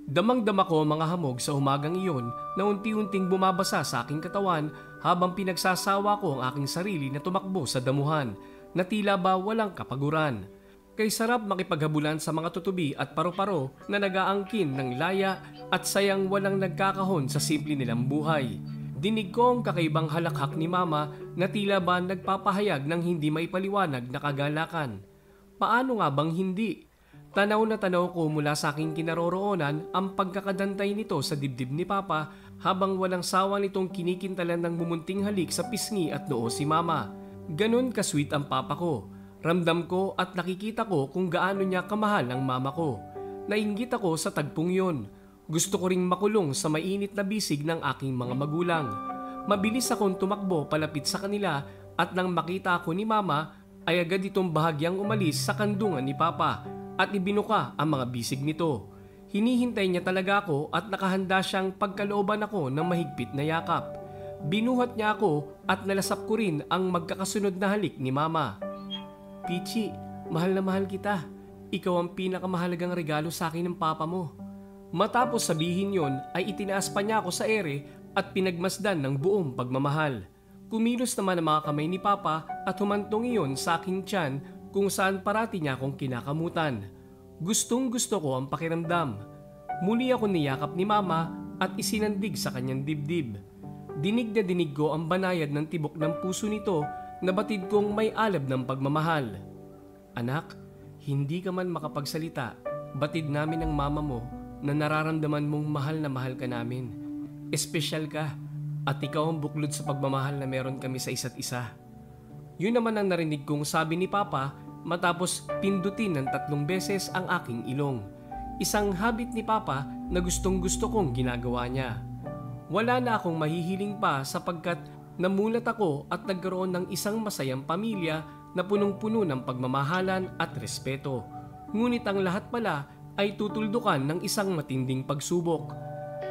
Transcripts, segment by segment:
Damang-dama ko ang mga hamog sa umagang iyon na unti-unting bumabasa sa aking katawan habang pinagsasawa ko ang aking sarili na tumakbo sa damuhan na tila ba walang kapaguran. Kay sarap makipaghabulan sa mga tutubi at paru-paro na nag-aangkin ng laya at sayang walang nagkakahon sa simple nilang buhay. Dinig ko ang kakaibang halakhak ni Mama na tila ba nagpapahayag ng hindi maipaliwanag na kagalakan. Paano nga bang hindi? Tanaw na tanaw ko mula sa aking kinaroroonan ang pagkakadantay nito sa dibdib ni Papa habang walang sawa nitong kinikintalan ng mumunting halik sa pisngi at noo si Mama. Ganun ka-sweet ang Papa ko. Ramdam ko at nakikita ko kung gaano niya kamahal ang Mama ko. Nainggit ako sa tagpong yun. Gusto ko ring makulong sa mainit na bisig ng aking mga magulang. Mabilis akong tumakbo palapit sa kanila at nang makita ako ni Mama ay agad itong bahagyang umalis sa kandungan ni Papa at ibinuka ang mga bisig nito. Hinihintay niya talaga ako at nakahanda siyang pagkalooban ako ng mahigpit na yakap. Binuhat niya ako at nalasap ko rin ang magkakasunod na halik ni Mama. Pichi, mahal na mahal kita. Ikaw ang pinakamahalagang regalo sa akin ng Papa mo. Matapos sabihin yon ay itinaas pa niya ako sa ere at pinagmasdan ng buong pagmamahal. Kumilos naman ang mga kamay ni Papa at humantong iyon sa aking tiyan kung saan parati niya akong kinakamutan. Gustong gusto ko ang pakiramdam. Muli ako niyakap ni Mama at isinandig sa kanyang dibdib. Dinig na dinig ko ang banayad ng tibok ng puso nito na batid kong may alab ng pagmamahal. Anak, hindi ka man makapagsalita, batid namin ng Mama mo na nararamdaman mong mahal na mahal ka namin. Espesyal ka at ikaw ang buklod sa pagmamahal na meron kami sa isa't isa. Yun naman ang narinig kong sabi ni Papa matapos pindutin ng 3 beses ang aking ilong. Isang habit ni Papa na gustong gusto kong ginagawa niya. Wala na akong mahihiling pa sapagkat namulat ako at nagkaroon ng isang masayang pamilya na punong-puno ng pagmamahalan at respeto. Ngunit ang lahat pala ay tutuldukan ng isang matinding pagsubok.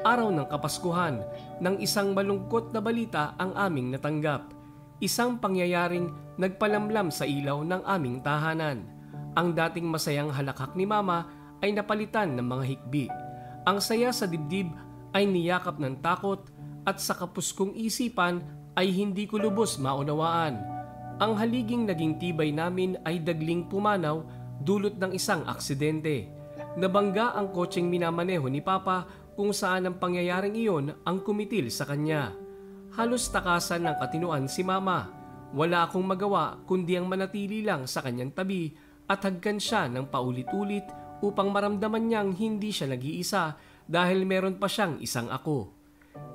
Araw ng Kapaskuhan, ng isang malungkot na balita ang aming natanggap. Isang pangyayaring nagpalamlam sa ilaw ng aming tahanan. Ang dating masayang halakhak ni Mama ay napalitan ng mga hikbi. Ang saya sa dibdib ay niyakap ng takot at sa kapuskong isipan ay hindi ko lubos maunawaan. Ang haliging naging tibay namin ay dagling pumanaw dulot ng isang aksidente. Nabangga ang kotseng minamaneho ni Papa kung saan ang pangyayaring iyon ang kumitil sa kanya. Halos takasan ng katinuan si Mama. Wala akong magawa kundi ang manatili lang sa kanyang tabi at hagkan siya ng paulit-ulit upang maramdaman niyang hindi siya nag-iisa dahil meron pa siyang isang ako.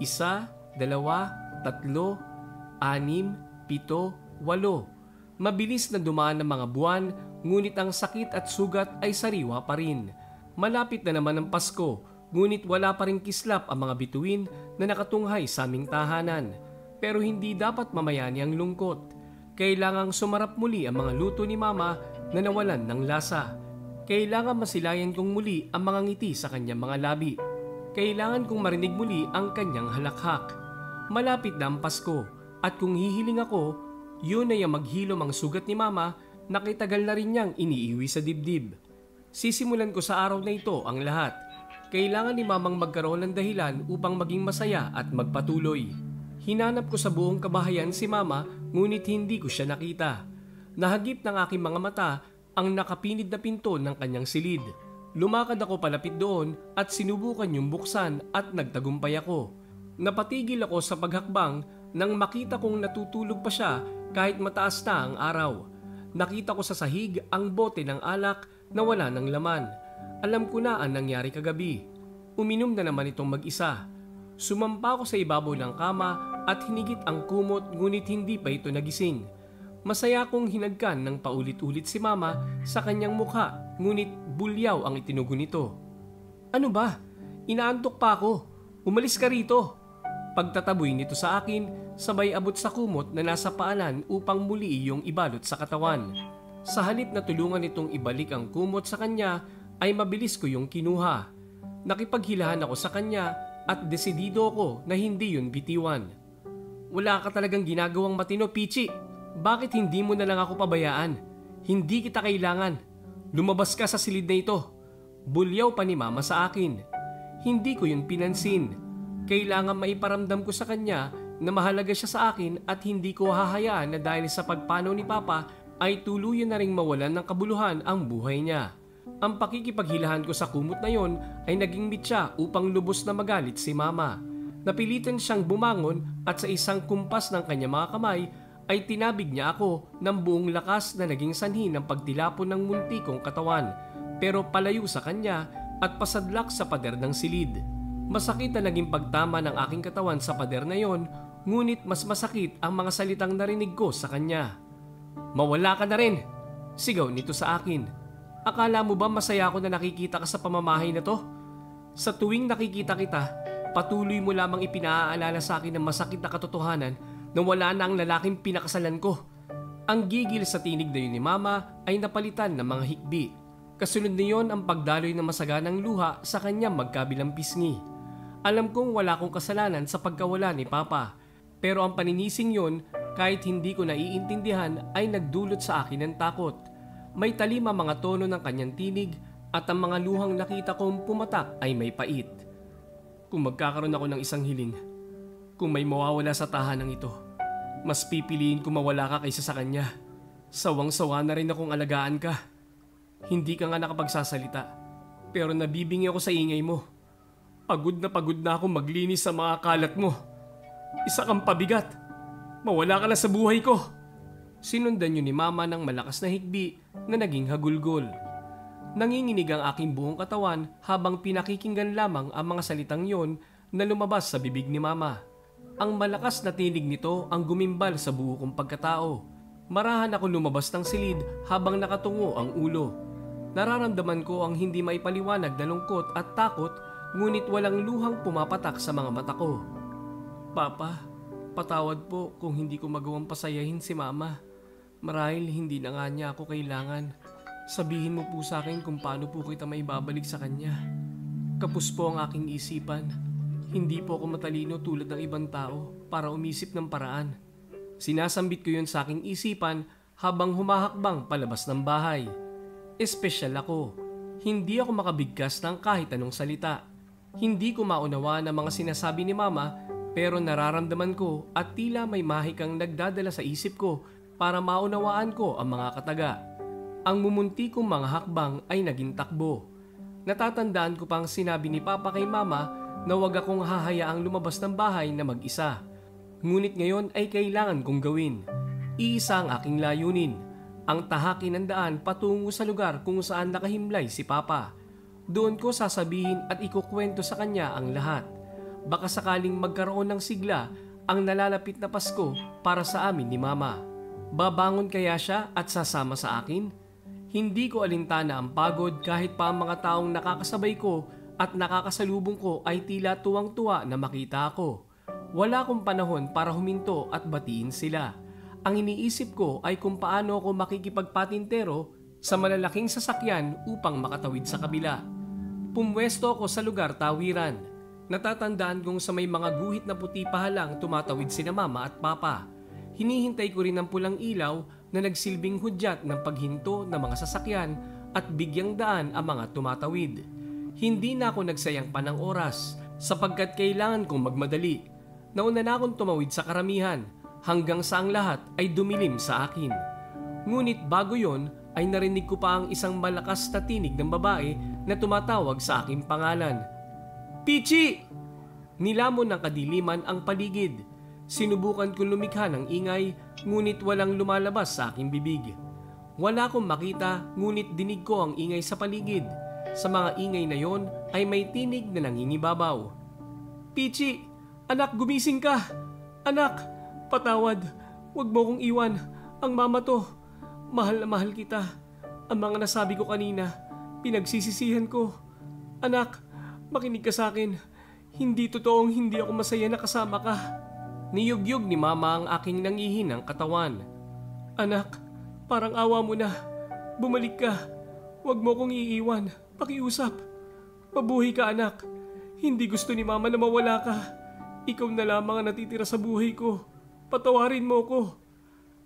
1, 2, 3, 6, 7, 8. Mabilis na dumaan ng mga buwan, ngunit ang sakit at sugat ay sariwa pa rin. Malapit na naman ang Pasko, ngunit wala pa rin kislap ang mga bituin na nakatunghay sa aming tahanan. Pero hindi dapat mamayani ang lungkot. Kailangang sumarap muli ang mga luto ni Mama na nawalan ng lasa. Kailangan masilayan kong muli ang mga ngiti sa kanyang mga labi. Kailangan kong marinig muli ang kanyang halakhak. Malapit na ang Pasko at kung hihiling ako, yun ay ang maghilom ang sugat ni Mama na kitagal na rin niyang iniiwi sa dibdib. Sisimulan ko sa araw na ito ang lahat. Kailangan ni Mamang magkaroon ng dahilan upang maging masaya at magpatuloy. Hinanap ko sa buong kabahayan si Mama ngunit hindi ko siya nakita. Nahagip ng aking mga mata ang nakapinid na pinto ng kanyang silid. Lumakad ako palapit doon at sinubukan yung buksan at nagtagumpay ako. Napatigil ako sa paghakbang nang makita kong natutulog pa siya kahit mataas na ang araw. Nakita ko sa sahig ang bote ng alak na wala ng laman. Alam ko na ang nangyari kagabi. Uminom na naman itong mag-isa. Sumampa ako sa ibabaw ng kama at hinigit ang kumot ngunit hindi pa ito nagising. Masaya kong hinagkan ng paulit-ulit si Mama sa kanyang mukha ngunit bulyaw ang itinugon nito. Ano ba? Inaantok pa ako. Umalis ka rito. Pagtataboy nito sa akin, sabay abot sa kumot na nasa paanan upang muli iyong ibalot sa katawan. Sa halip na tulungan itong ibalik ang kumot sa kanya, ay mabilis ko yung kinuha. Nakipaghilahan ako sa kanya at desidido ako na hindi yun bitiwan. Wala ka talagang ginagawang matino, Pichi. Bakit hindi mo na lang ako pabayaan? Hindi kita kailangan. Lumabas ka sa silid na ito. Bulyaw pa ni Mama sa akin. Hindi ko yun pinansin. Kailangan maiparamdam ko sa kanya na mahalaga siya sa akin at hindi ko hahayaan na dahil sa pagpanaw ni Papa ay tuluyan na ring mawalan ng kabuluhan ang buhay niya. Ang pakikipaghilahan ko sa kumot na yon ay naging mitya upang lubos na magalit si Mama. Napilitan siyang bumangon at sa isang kumpas ng kanyang mga kamay ay tinabig niya ako ng buong lakas na naging sanhi ng pagtilapon ng munti kong katawan, pero palayo sa kanya at pasadlak sa pader ng silid. Masakit na naging pagtama ng aking katawan sa pader na yon, ngunit mas masakit ang mga salitang narinig ko sa kanya. "Mawala ka na rin!" Sigaw nito sa akin. "Akala mo ba masaya ako na nakikita ka sa pamamahay na to? Sa tuwing nakikita kita, patuloy mo lamang ipinaaalala sa akin ng masakit na katotohanan na wala na ang lalaking pinakasalan ko." Ang gigil sa tinig na yun ni Mama ay napalitan ng mga hikbi. Kasunod niyon ang pagdaloy ng masaganang luha sa kanyang magkabilang pisngi. Alam kong wala akong kasalanan sa pagkawala ni Papa, pero ang paninising yon, kahit hindi ko naiintindihan, ay nagdulot sa akin ng takot. May talim ang mga tono ng kanyang tinig at ang mga luhang nakita kong pumatak ay may pait. Kung magkakaroon ako ng isang hiling, kung may mawawala sa tahanang ito, mas pipiliin ko mawala ka kaysa sa kanya. Sawang-sawa na rin akong alagaan ka. Hindi ka nga nakapagsasalita, pero nabibingi ako sa ingay mo. Pagod na ako maglinis sa mga kalat mo. Isa kang pabigat. Mawala ka na sa buhay ko. Sinundan yun ni Mama ng malakas na higbi na naging hagulgol. Nanginginig ang aking buong katawan habang pinakikinggan lamang ang mga salitang yon na lumabas sa bibig ni Mama. Ang malakas na tinig nito ang gumimbal sa buo kong pagkatao. Marahan ako lumabas ng silid habang nakatungo ang ulo. Nararamdaman ko ang hindi maipaliwanag na lungkot at takot, ngunit walang luhang pumapatak sa mga mata ko. "Papa, patawad po kung hindi ko magawang pasayahin si Mama. Marahil hindi na nga niya ako kailangan. Sabihin mo po sa akin kung paano po kita maibabalik sa kanya. Kapos po ang aking isipan. Hindi po ako matalino tulad ng ibang tao para umisip ng paraan." Sinasambit ko yun sa aking isipan habang humahakbang palabas ng bahay. Espesyal ako. Hindi ako makabigkas ng kahit anong salita. Hindi ko maunawaan ang mga sinasabi ni Mama, pero nararamdaman ko at tila may mahikang nagdadala sa isip ko para maunawaan ko ang mga kataga. Ang mumunti kong mga hakbang ay naging takbo. Natatandaan ko pang sinabi ni Papa kay Mama na huwag akong hahayaang lumabas ng bahay na mag-isa. Ngunit ngayon ay kailangan kong gawin. Iisa ang aking layunin, ang tahakin ng daan patungo sa lugar kung saan nakahimlay si Papa. Doon ko sasabihin at ikukwento sa kanya ang lahat. Baka sakaling magkaroon ng sigla ang nalalapit na Pasko para sa amin ni Mama. Babangon kaya siya at sasama sa akin? Hindi ko alintana ang pagod kahit pa ang mga taong nakakasabay ko at nakakasalubong ko ay tila tuwang-tuwa na makita ako. Wala akong panahon para huminto at batiin sila. Ang iniisip ko ay kung paano ako makikipagpatintero sa malalaking sasakyan upang makatawid sa kabila. Pumwesto ako sa lugar tawiran. Natatandaan kong sa may mga guhit na puti pa halang tumatawid sina Mama at Papa. Hinihintay ko rin ang pulang ilaw na nagsilbing hudyat ng paghinto ng mga sasakyan at bigyang daan ang mga tumatawid. Hindi na ako nagsayang pa ng oras sapagkat kailangan kong magmadali. Nauna na akong tumawid sa karamihan hanggang sa ang lahat ay dumilim sa akin. Ngunit bago yon ay narinig ko pa ang isang malakas na tinig ng babae na tumatawag sa aking pangalan. "Pichi!" Nilamon ng kadiliman ang paligid. Sinubukan kong lumikha ng ingay, ngunit walang lumalabas sa aking bibig. Wala akong makita, ngunit dinig ko ang ingay sa paligid. Sa mga ingay na yon ay may tinig na nangingibabaw. "Pichi! Anak, gumising ka! Anak, patawad! Huwag mo kong iwan! Ang Mama to! Mahal na mahal kita! Ang mga nasabi ko kanina, pinagsisisihan ko. Anak, makinig ka sa akin. Hindi totoong hindi ako masaya na kasama ka." Niyugyug ni Mama ang aking nangihinang katawan. "Anak, parang awa mo na. Bumalik ka. Huwag mo kong iiwan. Pakiusap. Mabuhay ka, anak. Hindi gusto ni Mama na mawala ka. Ikaw na lamang ang natitira sa buhay ko. Patawarin mo ko."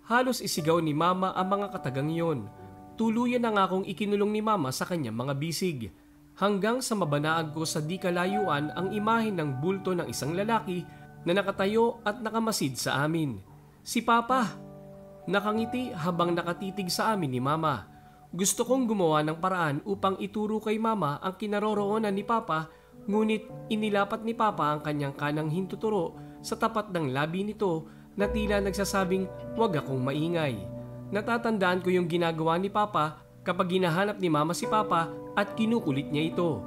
Halos isigaw ni Mama ang mga katagang iyon. Tuluyan na nga akong ikinulong ni Mama sa kanyang mga bisig. hanggang sa mabanaag ko sa di kalayuan ang imahe ng bulto ng isang lalaki na nakatayo at nakamasid sa amin. Si Papa! Nakangiti habang nakatitig sa amin ni Mama. Gusto kong gumawa ng paraan upang ituro kay Mama ang kinaroroonan ni Papa, ngunit inilapat ni Papa ang kanyang kanang hintuturo sa tapat ng labi nito na tila nagsasabing huwag akong maingay. Natatandaan ko yung ginagawa ni Papa kapag hinahanap ni Mama si Papa at kinukulit niya ito.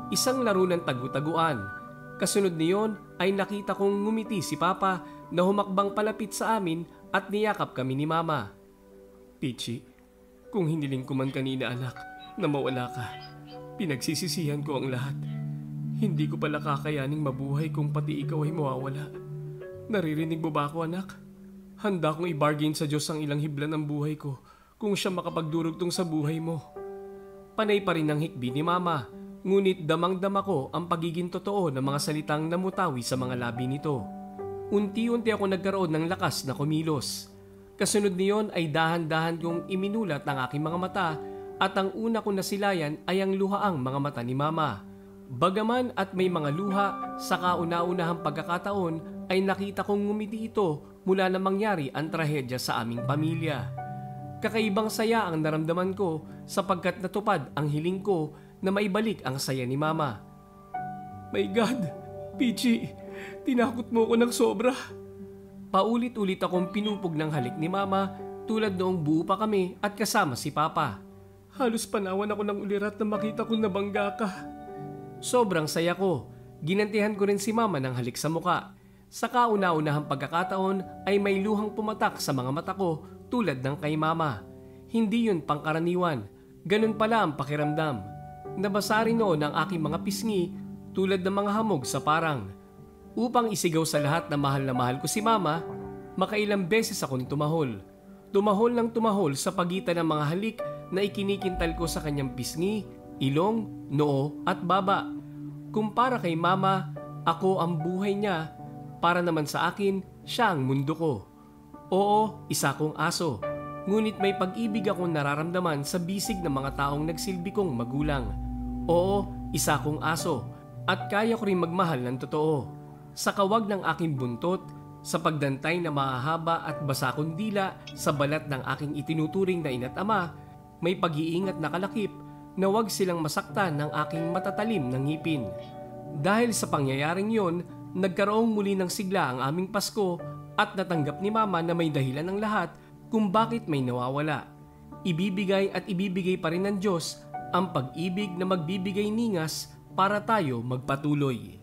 Isang laro ng tagu-taguan. Kasunod niyon ay nakita kong ngumiti si Papa na humakbang palapit sa amin at niyakap kami ni Mama. Pichi, kung hiniling ko man kanina anak na mawala ka, pinagsisisihan ko ang lahat. Hindi ko pala kakayaning mabuhay kung pati ikaw ay mawawala. Naririnig mo ba ako anak? Handa kong i-bargain sa Diyos ang ilang hibla ng buhay ko kung siya makapagdurugtong sa buhay mo. Panay pa rin ang hikbi ni Mama, ngunit damang-dama ko ang pagiging totoo ng mga salitang namutawi sa mga labi nito. Unti-unti ako nagkaroon ng lakas na kumilos. Kasunod niyon ay dahan-dahan kong iminulat ang aking mga mata at ang una kong nasilayan ay ang luhaang mga mata ni Mama. Bagaman at may mga luha, sa kauna-unahang pagkakataon ay nakita kong ngumiti ito mula na mangyari ang trahedya sa aming pamilya. Kakaibang saya ang naramdaman ko sapagkat natupad ang hiling ko na maibalik ang saya ni Mama. My God, Pichi, tinakot mo ko ng sobra. Paulit-ulit akong pinupog ng halik ni Mama tulad noong buo pa kami at kasama si Papa. Halos panawan ako ng ulirat na makita kong nabangga ka. Sobrang saya ko. Ginantihan ko rin si Mama ng halik sa muka. Sa kauna-unahang pagkakataon ay may luhang pumatak sa mga mata ko tulad ng kay Mama. Hindi yun pangkaraniwan. Ganun pala ang pakiramdam. Nabasa rin noon ang aking mga pisngi tulad ng mga hamog sa parang. Upang isigaw sa lahat na mahal ko si Mama, makailang beses akong tumahol. Tumahol ng tumahol sa pagitan ng mga halik na ikinikintal ko sa kanyang pisngi, ilong, noo at baba. Kumpara kay Mama, ako ang buhay niya. Para naman sa akin, siya ang mundo ko. Oo, isa kong aso. Ngunit may pag-ibig akong nararamdaman sa bisig ng mga taong nagsilbi kong magulang. Oo, isa kong aso. At kaya ko rin magmahal ng totoo. Sa kawag ng aking buntot, sa pagdantay na mahahaba at basa kong dila sa balat ng aking itinuturing na ina't ama, may pag-iingat na kalakip na wag silang masaktan ng aking matatalim na ngipin. Dahil sa pangyayaring yon, nagkaroong muli ng sigla ang aming Pasko at natanggap ni Mama na may dahilan ng lahat kung bakit may nawawala. Ibibigay at ibibigay pa rin ng Diyos ang pag-ibig na magbibigay ningas para tayo magpatuloy.